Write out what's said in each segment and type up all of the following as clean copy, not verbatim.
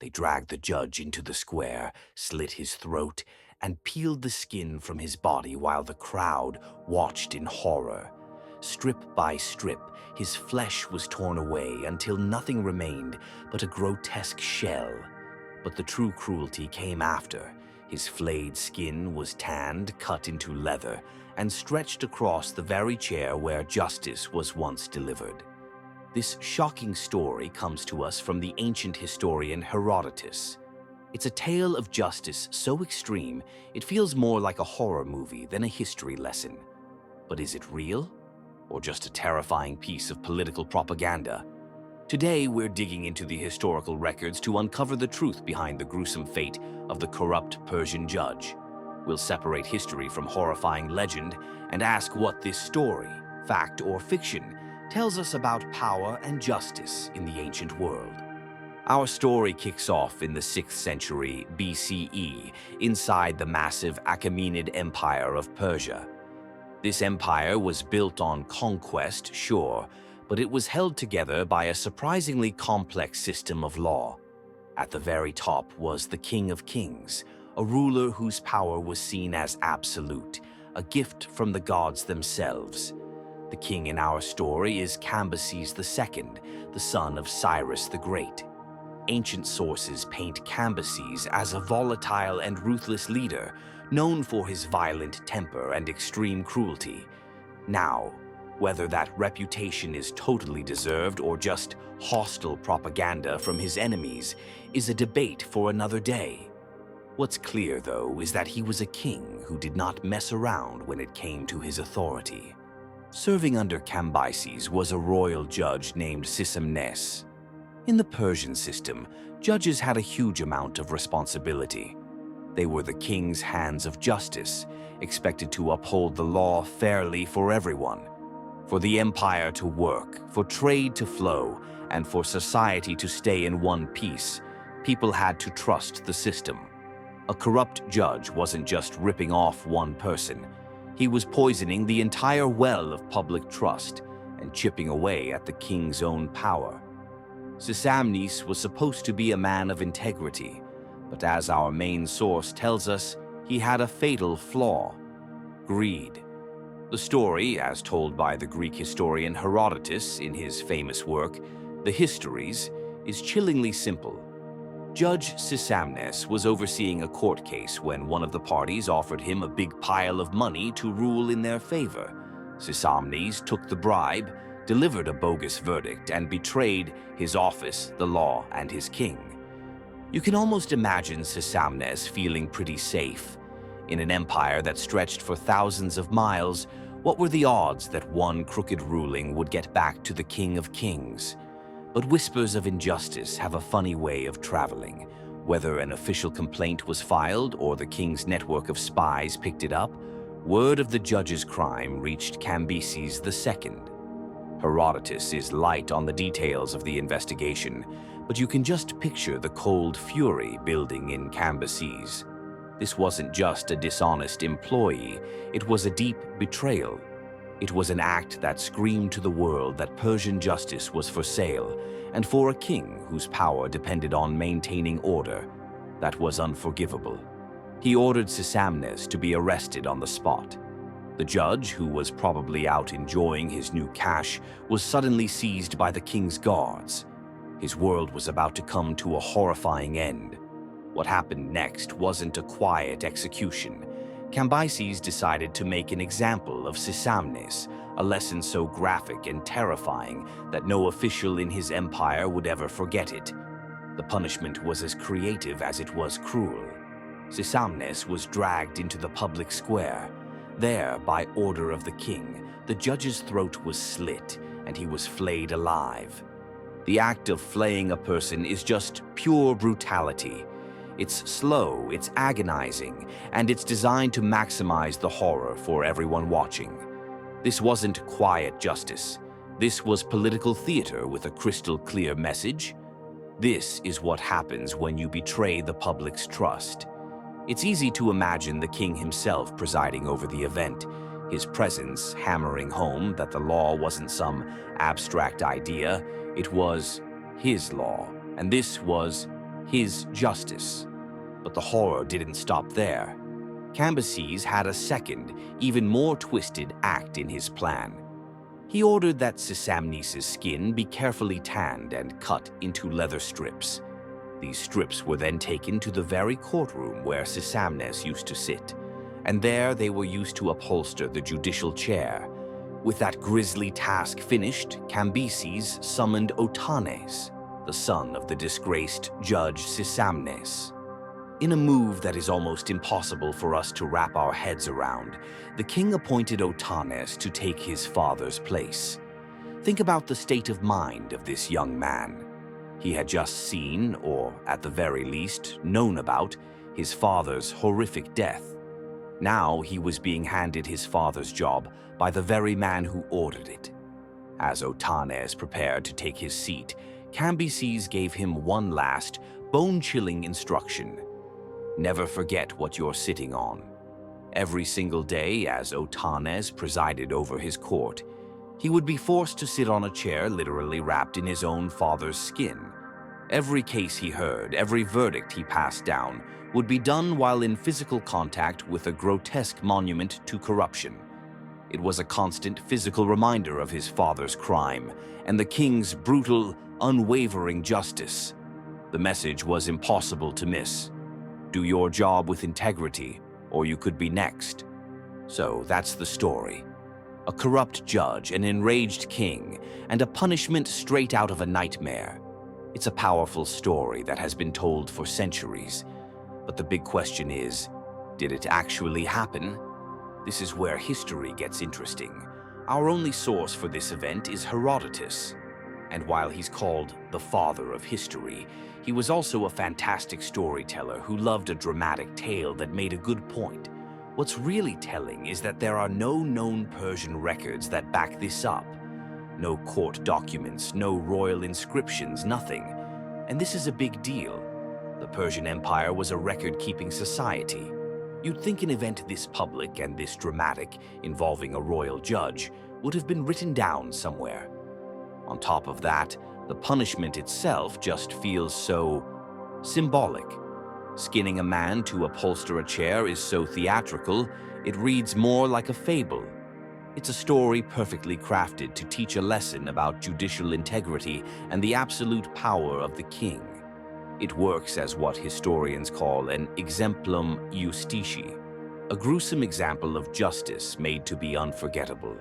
They dragged the judge into the square, slit his throat, and peeled the skin from his body while the crowd watched in horror. Strip by strip, his flesh was torn away until nothing remained but a grotesque shell. But the true cruelty came after. His flayed skin was tanned, cut into leather, and stretched across the very chair where justice was once delivered. This shocking story comes to us from the ancient historian Herodotus. It's a tale of justice so extreme, it feels more like a horror movie than a history lesson. But is it real? Or just a terrifying piece of political propaganda? Today, we're digging into the historical records to uncover the truth behind the gruesome fate of the corrupt Persian judge. We'll separate history from horrifying legend and ask what this story, fact or fiction, tells us about power and justice in the ancient world. Our story kicks off in the 6th century BCE inside the massive Achaemenid Empire of Persia. This empire was built on conquest, sure, but it was held together by a surprisingly complex system of law. At the very top was the King of Kings, a ruler whose power was seen as absolute, a gift from the gods themselves. The king in our story is Cambyses II, the son of Cyrus the Great. Ancient sources paint Cambyses as a volatile and ruthless leader, known for his violent temper and extreme cruelty. Now, whether that reputation is totally deserved or just hostile propaganda from his enemies is a debate for another day. What's clear, though, is that he was a king who did not mess around when it came to his authority. Serving under Cambyses was a royal judge named Sisamnes. In the Persian system, judges had a huge amount of responsibility. They were the king's hands of justice, expected to uphold the law fairly for everyone. For the empire to work, for trade to flow, and for society to stay in one piece, people had to trust the system. A corrupt judge wasn't just ripping off one person. He was poisoning the entire well of public trust and chipping away at the king's own power. Sisamnes was supposed to be a man of integrity, but as our main source tells us, he had a fatal flaw: greed. The story, as told by the Greek historian Herodotus in his famous work, The Histories, is chillingly simple. Judge Sisamnes was overseeing a court case when one of the parties offered him a big pile of money to rule in their favor. Sisamnes took the bribe, delivered a bogus verdict, and betrayed his office, the law, and his king. You can almost imagine Sisamnes feeling pretty safe. In an empire that stretched for thousands of miles, what were the odds that one crooked ruling would get back to the King of Kings? But whispers of injustice have a funny way of traveling. Whether an official complaint was filed or the king's network of spies picked it up, word of the judge's crime reached Cambyses II. Herodotus is light on the details of the investigation, but you can just picture the cold fury building in Cambyses. This wasn't just a dishonest employee, it was a deep betrayal. It was an act that screamed to the world that Persian justice was for sale, and for a king whose power depended on maintaining order, that was unforgivable. He ordered Sisamnes to be arrested on the spot. The judge, who was probably out enjoying his new cash, was suddenly seized by the king's guards. His world was about to come to a horrifying end. What happened next wasn't a quiet execution. Cambyses decided to make an example of Sisamnes, a lesson so graphic and terrifying that no official in his empire would ever forget it. The punishment was as creative as it was cruel. Sisamnes was dragged into the public square. There, by order of the king, the judge's throat was slit and he was flayed alive. The act of flaying a person is just pure brutality. It's slow, it's agonizing, and it's designed to maximize the horror for everyone watching. This wasn't quiet justice. This was political theater with a crystal clear message. This is what happens when you betray the public's trust. It's easy to imagine the king himself presiding over the event, his presence hammering home that the law wasn't some abstract idea, it was his law, and this was his justice. But the horror didn't stop there. Cambyses had a second, even more twisted act in his plan. He ordered that Sisamnes' skin be carefully tanned and cut into leather strips. These strips were then taken to the very courtroom where Sisamnes used to sit, and there they were used to upholster the judicial chair. With that grisly task finished, Cambyses summoned Otanes, the son of the disgraced judge Sisamnes. In a move that is almost impossible for us to wrap our heads around, the king appointed Otanes to take his father's place. Think about the state of mind of this young man. He had just seen, or at the very least, known about, his father's horrific death. Now he was being handed his father's job by the very man who ordered it. As Otanes prepared to take his seat, Cambyses gave him one last, bone-chilling instruction. Never forget what you're sitting on. Every single day, as Otanes presided over his court, he would be forced to sit on a chair literally wrapped in his own father's skin. Every case he heard, every verdict he passed down, would be done while in physical contact with a grotesque monument to corruption. It was a constant physical reminder of his father's crime and the king's brutal, unwavering justice. The message was impossible to miss. Do your job with integrity, or you could be next. So that's the story. A corrupt judge, an enraged king, and a punishment straight out of a nightmare. It's a powerful story that has been told for centuries. But the big question is, did it actually happen? This is where history gets interesting. Our only source for this event is Herodotus. And while he's called the father of history, he was also a fantastic storyteller who loved a dramatic tale that made a good point. What's really telling is that there are no known Persian records that back this up. No court documents, no royal inscriptions, nothing. And this is a big deal. The Persian Empire was a record-keeping society. You'd think an event this public and this dramatic, involving a royal judge, would have been written down somewhere. On top of that, the punishment itself just feels so symbolic. Skinning a man to upholster a chair is so theatrical, it reads more like a fable. It's a story perfectly crafted to teach a lesson about judicial integrity and the absolute power of the king. It works as what historians call an exemplum justitiae, a gruesome example of justice made to be unforgettable.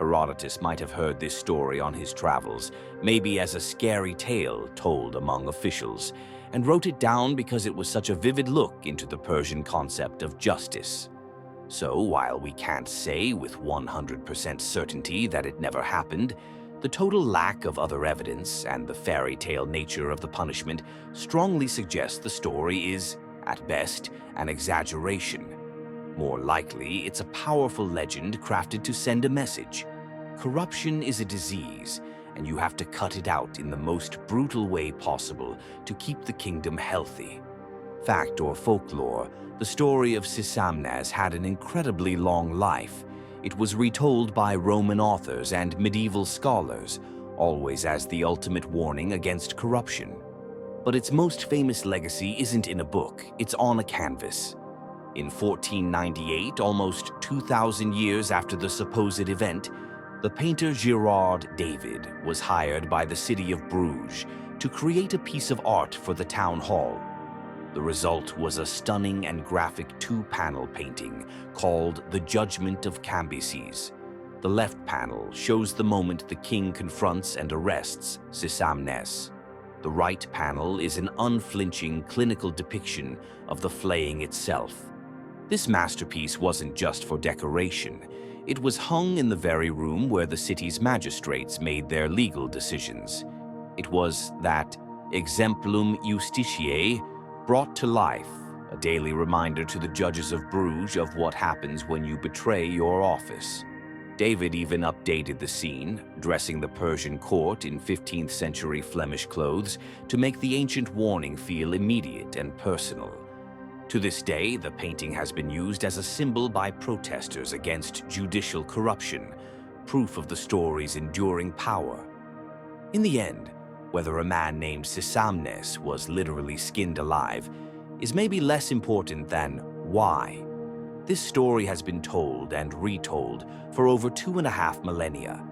Herodotus might have heard this story on his travels, maybe as a scary tale told among officials, and wrote it down because it was such a vivid look into the Persian concept of justice. So, while we can't say with 100% certainty that it never happened, the total lack of other evidence and the fairy tale nature of the punishment strongly suggest the story is, at best, an exaggeration. More likely, it's a powerful legend crafted to send a message. Corruption is a disease, and you have to cut it out in the most brutal way possible to keep the kingdom healthy. Fact or folklore, the story of Sisamnes had an incredibly long life. It was retold by Roman authors and medieval scholars, always as the ultimate warning against corruption. But its most famous legacy isn't in a book, it's on a canvas. In 1498, almost 2,000 years after the supposed event, the painter Gerard David was hired by the city of Bruges to create a piece of art for the town hall. The result was a stunning and graphic two-panel painting called The Judgment of Cambyses. The left panel shows the moment the king confronts and arrests Sisamnes. The right panel is an unflinching clinical depiction of the flaying itself. This masterpiece wasn't just for decoration. It was hung in the very room where the city's magistrates made their legal decisions. It was that exemplum justitiae brought to life, a daily reminder to the judges of Bruges of what happens when you betray your office. David even updated the scene, dressing the Persian court in 15th century Flemish clothes to make the ancient warning feel immediate and personal. To this day, the painting has been used as a symbol by protesters against judicial corruption, proof of the story's enduring power. In the end, Whether a man named Sisamnes was literally skinned alive is maybe less important than why. This story has been told and retold for over 2.5 millennia.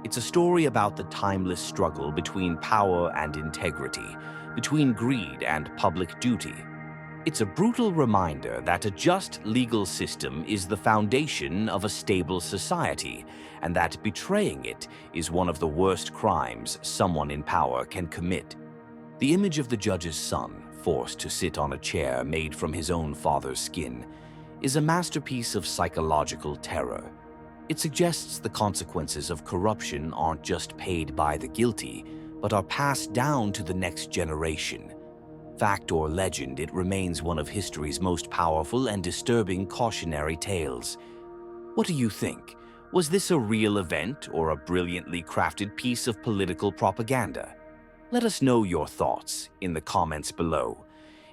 It's a story about the timeless struggle between power and integrity, between greed and public duty. It's a brutal reminder that a just legal system is the foundation of a stable society, and that betraying it is one of the worst crimes someone in power can commit. The image of the judge's son, forced to sit on a chair made from his own father's skin, is a masterpiece of psychological terror. It suggests the consequences of corruption aren't just paid by the guilty, but are passed down to the next generation. Fact or legend, it remains one of history's most powerful and disturbing cautionary tales. What do you think? Was this a real event or a brilliantly crafted piece of political propaganda? Let us know your thoughts in the comments below.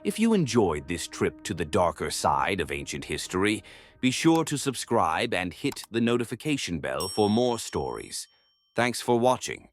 If you enjoyed this trip to the darker side of ancient history, be sure to subscribe and hit the notification bell for more stories. Thanks for watching.